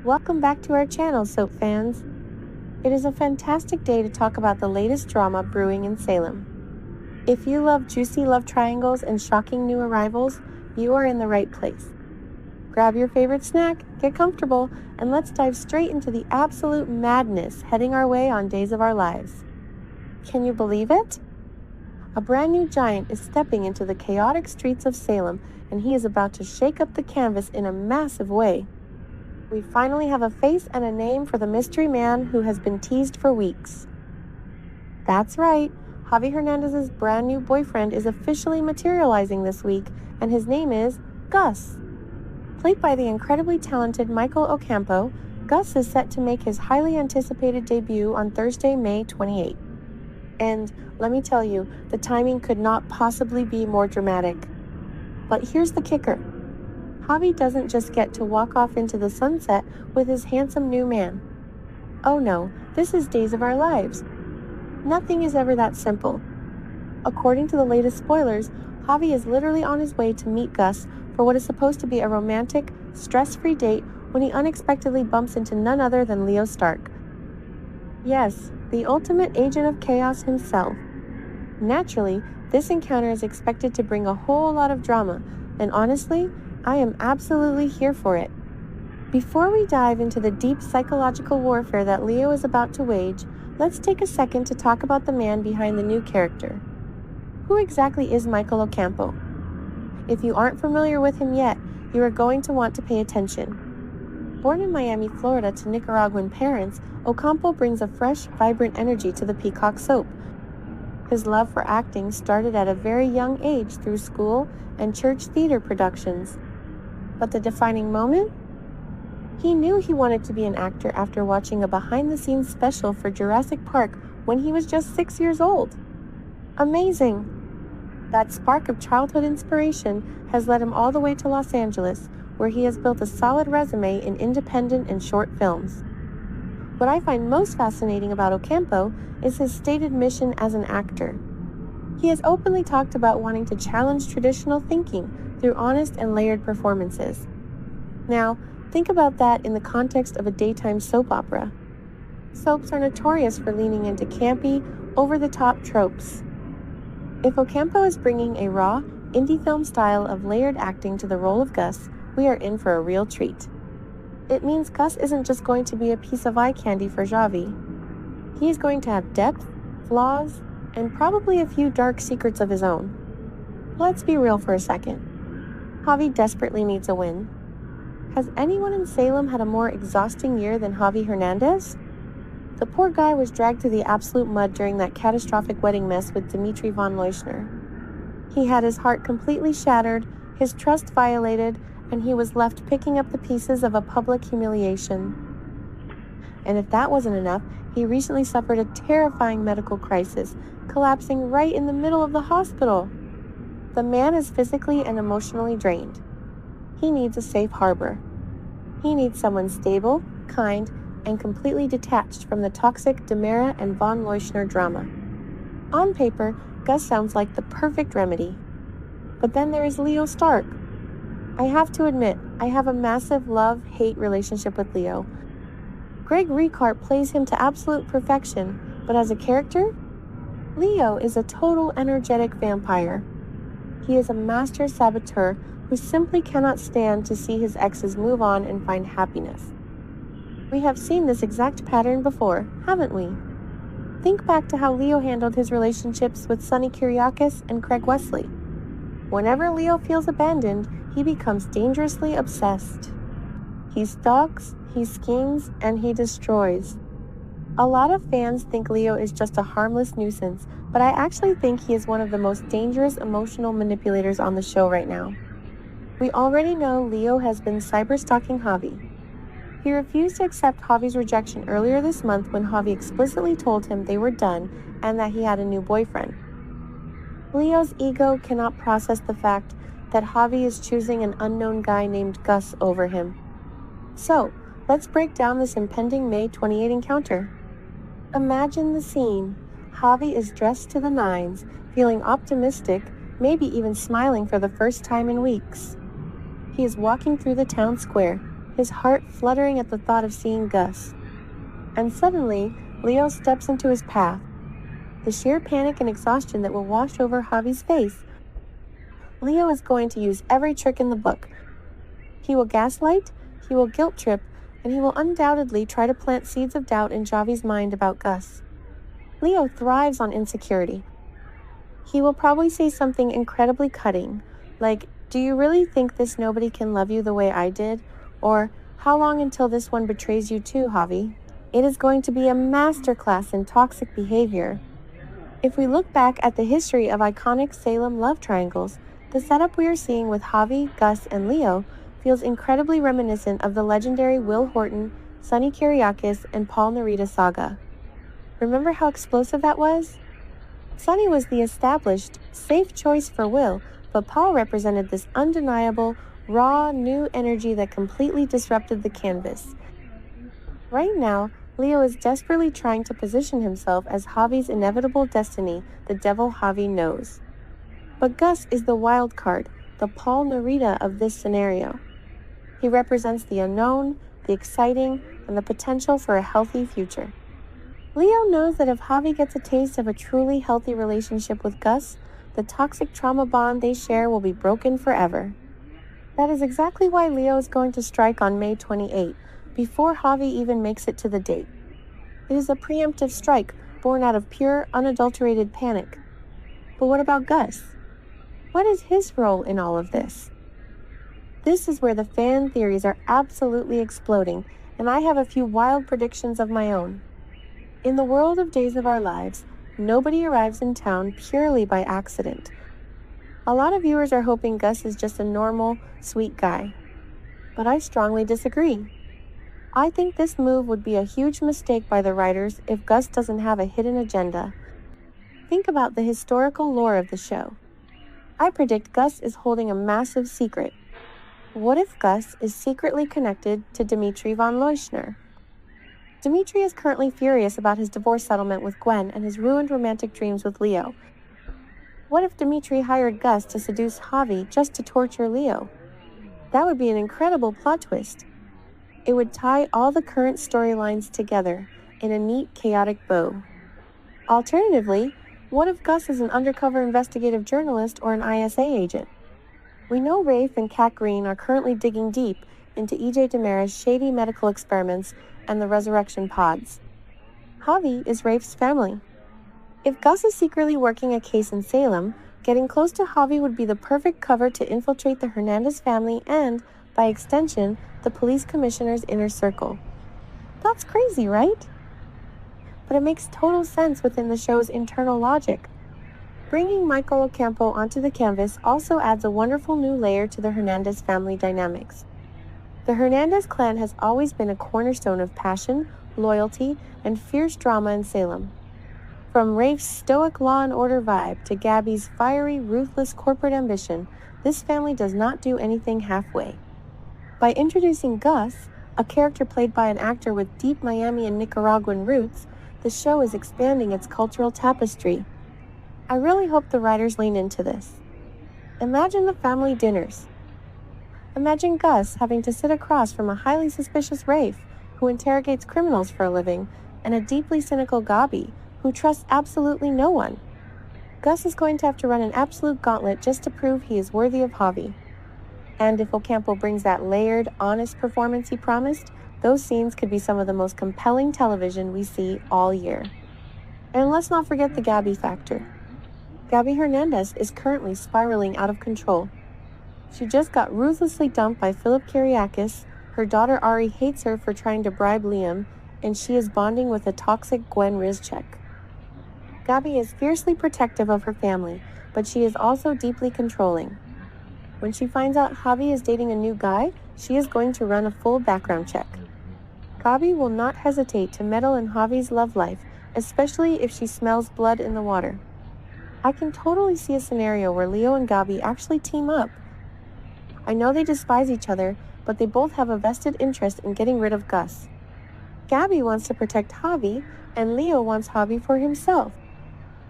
Welcome back to our channel, soap fans. It is a fantastic day to talk about the latest drama brewing in Salem. If you love juicy love triangles and shocking new arrivals, you are in the right place. Grab your favorite snack, get comfortable, and let's dive straight into the absolute madness heading our way on Days of Our Lives. Can you believe it? A brand new giant is stepping into the chaotic streets of Salem, and he is about to shake up the canvas in a massive way. We finally have a face and a name for the mystery man who has been teased for weeks. That's right, Javi Hernandez's brand new boyfriend is officially materializing this week, and his name is Gus. Played by the incredibly talented Michael Ocampo, Gus is set to make his highly anticipated debut on Thursday, May 28. And let me tell you, the timing could not possibly be more dramatic. But here's the kicker. Javi doesn't just get to walk off into the sunset with his handsome new man. Oh no, this is Days of Our Lives. Nothing is ever that simple. According to the latest spoilers, Javi is literally on his way to meet Gus for what is supposed to be a romantic, stress-free date when he unexpectedly bumps into none other than Leo Stark. Yes, the ultimate agent of chaos himself. Naturally, this encounter is expected to bring a whole lot of drama, and honestly, I am absolutely here for it. Before we dive into the deep psychological warfare that Leo is about to wage, let's take a second to talk about the man behind the new character. Who exactly is Michael Ocampo? If you aren't familiar with him yet, you are going to want to pay attention. Born in Miami, Florida to Nicaraguan parents, Ocampo brings a fresh, vibrant energy to the Peacock soap. His love for acting started at a very young age through school and church theater productions. But the defining moment? He knew he wanted to be an actor after watching a behind-the-scenes special for Jurassic Park when he was just 6 years old. Amazing! That spark of childhood inspiration has led him all the way to Los Angeles, where he has built a solid resume in independent and short films. What I find most fascinating about Ocampo is his stated mission as an actor. He has openly talked about wanting to challenge traditional thinking through honest and layered performances. Now, think about that in the context of a daytime soap opera. Soaps are notorious for leaning into campy, over-the-top tropes. If Ocampo is bringing a raw, indie film style of layered acting to the role of Gus, we are in for a real treat. It means Gus isn't just going to be a piece of eye candy for Javi. He is going to have depth, flaws, and probably a few dark secrets of his own. Let's be real for a second. Javi desperately needs a win. Has anyone in Salem had a more exhausting year than Javi Hernandez? The poor guy was dragged through the absolute mud during that catastrophic wedding mess with Dimitri von Leuschner. He had his heart completely shattered, his trust violated, and he was left picking up the pieces of a public humiliation. And if that wasn't enough, he recently suffered a terrifying medical crisis, collapsing right in the middle of the hospital. The man is physically and emotionally drained. He needs a safe harbor. He needs someone stable, kind, and completely detached from the toxic DiMera and von Leuschner drama. On paper, Gus sounds like the perfect remedy. But then there is Leo Stark. I have to admit, I have a massive love-hate relationship with Leo. Greg Ricart plays him to absolute perfection, but as a character, Leo is a total energetic vampire. He is a master saboteur who simply cannot stand to see his exes move on and find happiness. We have seen this exact pattern before, haven't we? Think back to how Leo handled his relationships with Sonny Kyriakis and Craig Wesley. Whenever Leo feels abandoned, he becomes dangerously obsessed. He stalks, he schemes, and he destroys. A lot of fans think Leo is just a harmless nuisance, but I actually think he is one of the most dangerous emotional manipulators on the show right now. We already know Leo has been cyber-stalking Javi. He refused to accept Javi's rejection earlier this month when Javi explicitly told him they were done and that he had a new boyfriend. Leo's ego cannot process the fact that Javi is choosing an unknown guy named Gus over him. So, let's break down this impending May 28 encounter. Imagine the scene. Javi is dressed to the nines, feeling optimistic, maybe even smiling for the first time in weeks. He is walking through the town square, his heart fluttering at the thought of seeing Gus. And suddenly, Leo steps into his path. The sheer panic and exhaustion that will wash over Javi's face. Leo is going to use every trick in the book. He will gaslight, he will guilt trip, and he will undoubtedly try to plant seeds of doubt in Javi's mind about Gus. Leo thrives on insecurity. He will probably say something incredibly cutting, like, "Do you really think this nobody can love you the way I did?" Or, "How long until this one betrays you too, Javi?" It is going to be a masterclass in toxic behavior. If we look back at the history of iconic Salem love triangles, the setup we are seeing with Javi, Gus, and Leo feels incredibly reminiscent of the legendary Will Horton, Sonny Kiriakis, and Paul Narita saga. Remember how explosive that was? Sonny was the established, safe choice for Will, but Paul represented this undeniable, raw, new energy that completely disrupted the canvas. Right now, Leo is desperately trying to position himself as Javi's inevitable destiny, the devil Javi knows. But Gus is the wild card, the Paul Narita of this scenario. He represents the unknown, the exciting, and the potential for a healthy future. Leo knows that if Javi gets a taste of a truly healthy relationship with Gus, the toxic trauma bond they share will be broken forever. That is exactly why Leo is going to strike on May 28, before Javi even makes it to the date. It is a preemptive strike born out of pure, unadulterated panic. But what about Gus? What is his role in all of this? This is where the fan theories are absolutely exploding, and I have a few wild predictions of my own. In the world of Days of Our Lives, nobody arrives in town purely by accident. A lot of viewers are hoping Gus is just a normal, sweet guy. But I strongly disagree. I think this move would be a huge mistake by the writers if Gus doesn't have a hidden agenda. Think about the historical lore of the show. I predict Gus is holding a massive secret. What if Gus is secretly connected to Dimitri von Leuschner? Dimitri is currently furious about his divorce settlement with Gwen and his ruined romantic dreams with Leo. What if Dimitri hired Gus to seduce Javi just to torture Leo? That would be an incredible plot twist. It would tie all the current storylines together in a neat, chaotic bow. Alternatively, what if Gus is an undercover investigative journalist or an ISA agent? We know Rafe and Kat Green are currently digging deep into DiMera's shady medical experiments and the resurrection pods. Javi is Rafe's family. If Gus is secretly working a case in Salem, getting close to Javi would be the perfect cover to infiltrate the Hernandez family and, by extension, the police commissioner's inner circle. That's crazy, right? But it makes total sense within the show's internal logic. Bringing Michael Ocampo onto the canvas also adds a wonderful new layer to the Hernandez family dynamics. The Hernandez clan has always been a cornerstone of passion, loyalty, and fierce drama in Salem. From Rafe's stoic law and order vibe to Gabby's fiery, ruthless corporate ambition, this family does not do anything halfway. By introducing Gus, a character played by an actor with deep Miami and Nicaraguan roots, the show is expanding its cultural tapestry. I really hope the writers lean into this. Imagine the family dinners. Imagine Gus having to sit across from a highly suspicious Rafe, who interrogates criminals for a living, and a deeply cynical Gabi, who trusts absolutely no one. Gus is going to have to run an absolute gauntlet just to prove he is worthy of Javi. And if Ocampo brings that layered, honest performance he promised, those scenes could be some of the most compelling television we see all year. And let's not forget the Gabby factor. Gabby Hernandez is currently spiraling out of control. She just got ruthlessly dumped by Philip Kiriakis, her daughter Ari hates her for trying to bribe Liam, and she is bonding with a toxic Gwen Rizchek. Gabby is fiercely protective of her family, but she is also deeply controlling. When she finds out Javi is dating a new guy, she is going to run a full background check. Gabi will not hesitate to meddle in Javi's love life, especially if she smells blood in the water. I can totally see a scenario where Leo and Gabi actually team up. I know they despise each other, but they both have a vested interest in getting rid of Gus. Gabi wants to protect Javi, and Leo wants Javi for himself.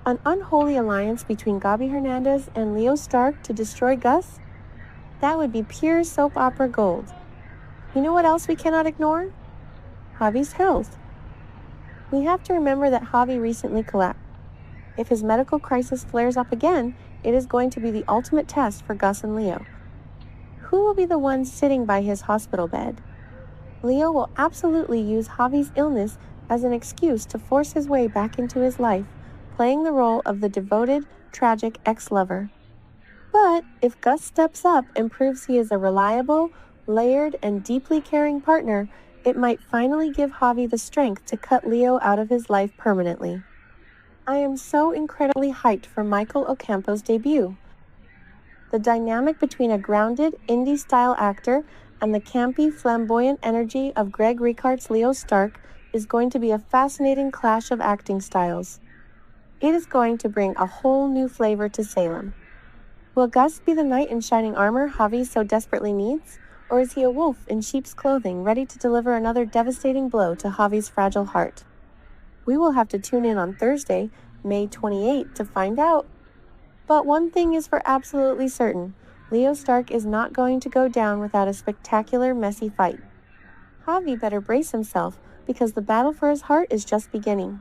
An unholy alliance between Gabi Hernandez and Leo Stark to destroy Gus? That would be pure soap opera gold. You know what else we cannot ignore? Javi's health. We have to remember that Javi recently collapsed. If his medical crisis flares up again, it is going to be the ultimate test for Gus and Leo. Who will be the ones sitting by his hospital bed? Leo will absolutely use Javi's illness as an excuse to force his way back into his life, playing the role of the devoted, tragic ex-lover. But if Gus steps up and proves he is a reliable, layered, and deeply caring partner, it might finally give Javi the strength to cut Leo out of his life permanently. I am so incredibly hyped for Michael Ocampo's debut. The dynamic between a grounded, indie-style actor and the campy, flamboyant energy of Greg Ricart's Leo Stark is going to be a fascinating clash of acting styles. It is going to bring a whole new flavor to Salem. Will Gus be the knight in shining armor Javi so desperately needs? Or is he a wolf in sheep's clothing ready to deliver another devastating blow to Javi's fragile heart? We will have to tune in on Thursday, May 28th to find out. But one thing is for absolutely certain, Leo Stark is not going to go down without a spectacular, messy fight. Javi better brace himself because the battle for his heart is just beginning.